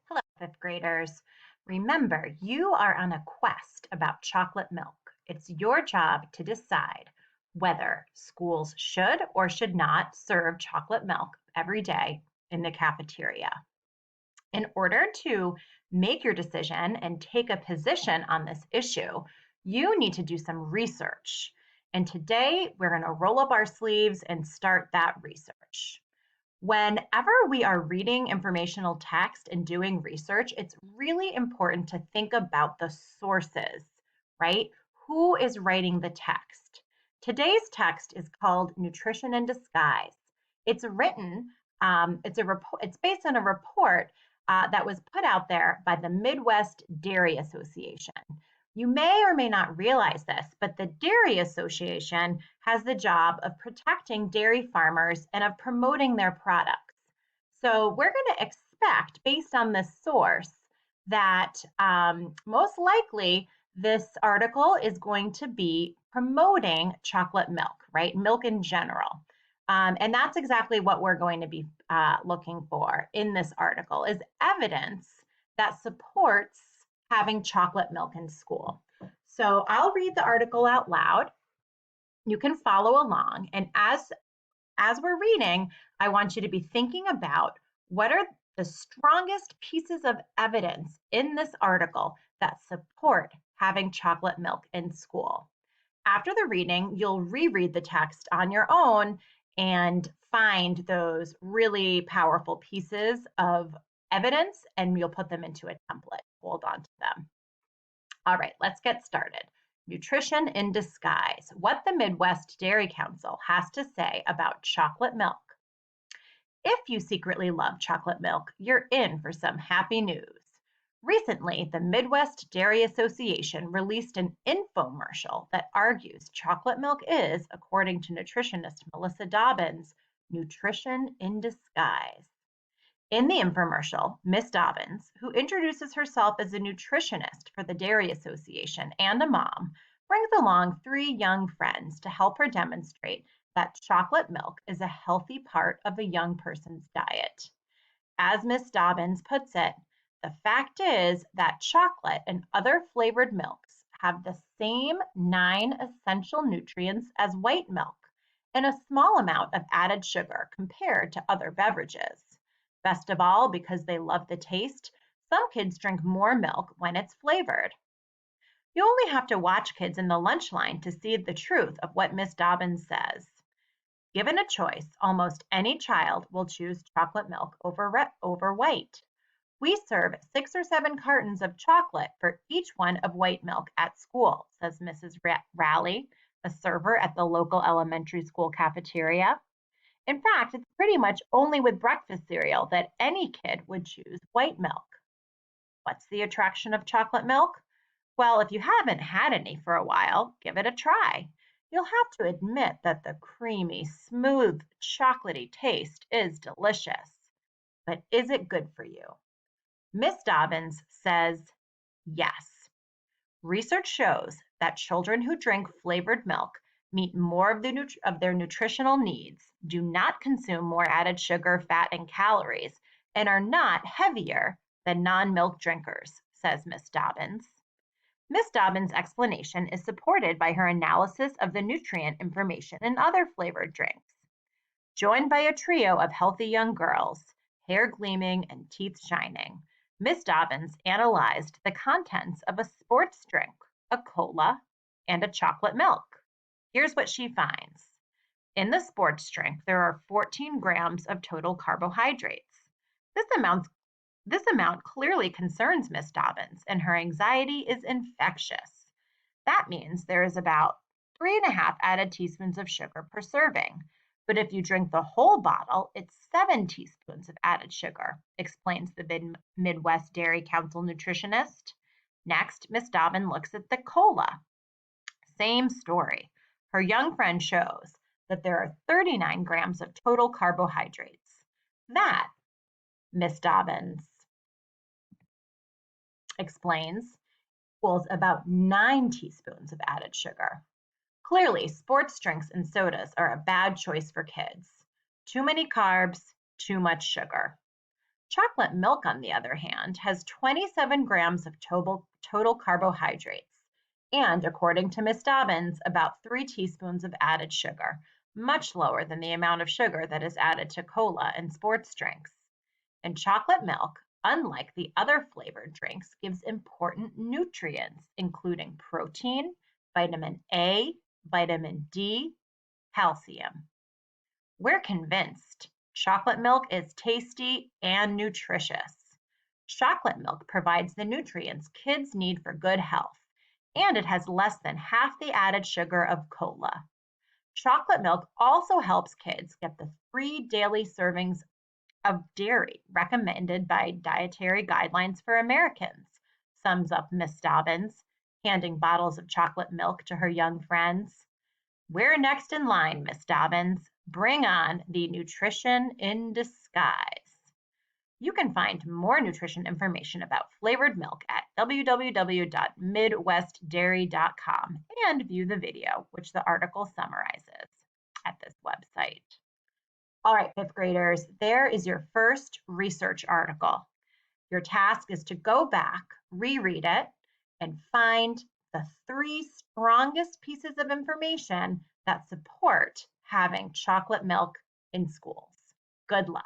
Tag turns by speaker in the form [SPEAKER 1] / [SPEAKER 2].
[SPEAKER 1] Hello, fifth graders. Remember, you are on a quest about chocolate milk. It's your job to decide whether schools should or should not serve chocolate milk every day in the cafeteria. In order to make your decision and take a position on this issue, you need to do some research. And today we're going to roll up our sleeves and start that research. Whenever we are reading informational text and doing research, it's really important to think about the sources, right? Who is writing the text? Today's text is called Nutrition in Disguise. It's written, it's based on a report that was put out there by the Midwest Dairy Association. You may or may not realize this, but the Dairy Association has the job of protecting dairy farmers and of promoting their products. So we're going to expect, based on this source, that most likely this article is going to be promoting chocolate milk, right? Milk in general. And that's exactly what we're going to be looking for in this article is evidence that supports having chocolate milk in school. So I'll read the article out loud. You can follow along. And as we're reading, I want you to be thinking about what are the strongest pieces of evidence in this article that support having chocolate milk in school. After the reading, you'll reread the text on your own and find those really powerful pieces of evidence and you'll put them into a template. Hold on to them. All right, let's get started. Nutrition in Disguise, what the Midwest Dairy Council has to say about chocolate milk. If you secretly love chocolate milk, you're in for some happy news. Recently, the Midwest Dairy Association released an infomercial that argues chocolate milk is, according to nutritionist Melissa Dobbins, nutrition in disguise. In the infomercial, Miss Dobbins, who introduces herself as a nutritionist for the Dairy Association and a mom, brings along three young friends to help her demonstrate that chocolate milk is a healthy part of a young person's diet. As Miss Dobbins puts it, the fact is that chocolate and other flavored milks have the same 9 essential nutrients as white milk and a small amount of added sugar compared to other beverages. Best of all, because they love the taste, some kids drink more milk when it's flavored. You only have to watch kids in the lunch line to see the truth of what Miss Dobbins says. Given a choice, almost any child will choose chocolate milk over white. We serve 6 or 7 cartons of chocolate for each one of white milk at school, says Mrs. Raleigh, a server at the local elementary school cafeteria. In fact, it's pretty much only with breakfast cereal that any kid would choose white milk. What's the attraction of chocolate milk? Well, if you haven't had any for a while, give it a try. You'll have to admit that the creamy, smooth, chocolatey taste is delicious. But is it good for you? Miss Dobbins says yes. Research shows that children who drink flavored milk meet more of their nutritional needs, do not consume more added sugar, fat, and calories, and are not heavier than non-milk drinkers, says Miss Dobbins. Miss Dobbins' explanation is supported by her analysis of the nutrient information in other flavored drinks. Joined by a trio of healthy young girls, hair gleaming and teeth shining, Miss Dobbins analyzed the contents of a sports drink, a cola, and a chocolate milk. Here's what she finds. In the sports drink, there are 14 grams of total carbohydrates. This amount, this amount clearly concerns Miss Dobbins, and her anxiety is infectious. That means there is about 3.5 added teaspoons of sugar per serving. But if you drink the whole bottle, it's 7 teaspoons of added sugar, explains the Midwest Dairy Council nutritionist. Next, Miss Dobbin looks at the cola. Same story. Her young friend shows that there are 39 grams of total carbohydrates. That, Miss Dobbins explains, equals about 9 teaspoons of added sugar. Clearly, sports drinks and sodas are a bad choice for kids. Too many carbs, too much sugar. Chocolate milk, on the other hand, has 27 grams of total carbohydrates and, according to Miss Dobbins, about 3 teaspoons of added sugar, much lower than the amount of sugar that is added to cola and sports drinks. And chocolate milk, unlike the other flavored drinks, gives important nutrients, including protein, vitamin A, vitamin D, calcium. We're convinced chocolate milk is tasty and nutritious. Chocolate milk provides the nutrients kids need for good health, and it has less than half the added sugar of cola. Chocolate milk also helps kids get the 3 daily servings of dairy recommended by dietary guidelines for Americans, sums up Miss Dobbins, handing bottles of chocolate milk to her young friends. We're next in line, Miss Dobbins. Bring on the nutrition in disguise. You can find more nutrition information about flavored milk at www.midwestdairy.com and view the video, which the article summarizes at this website. All right, fifth graders, there is your first research article. Your task is to go back, reread it, and find the 3 strongest pieces of information that support having chocolate milk in schools. Good luck.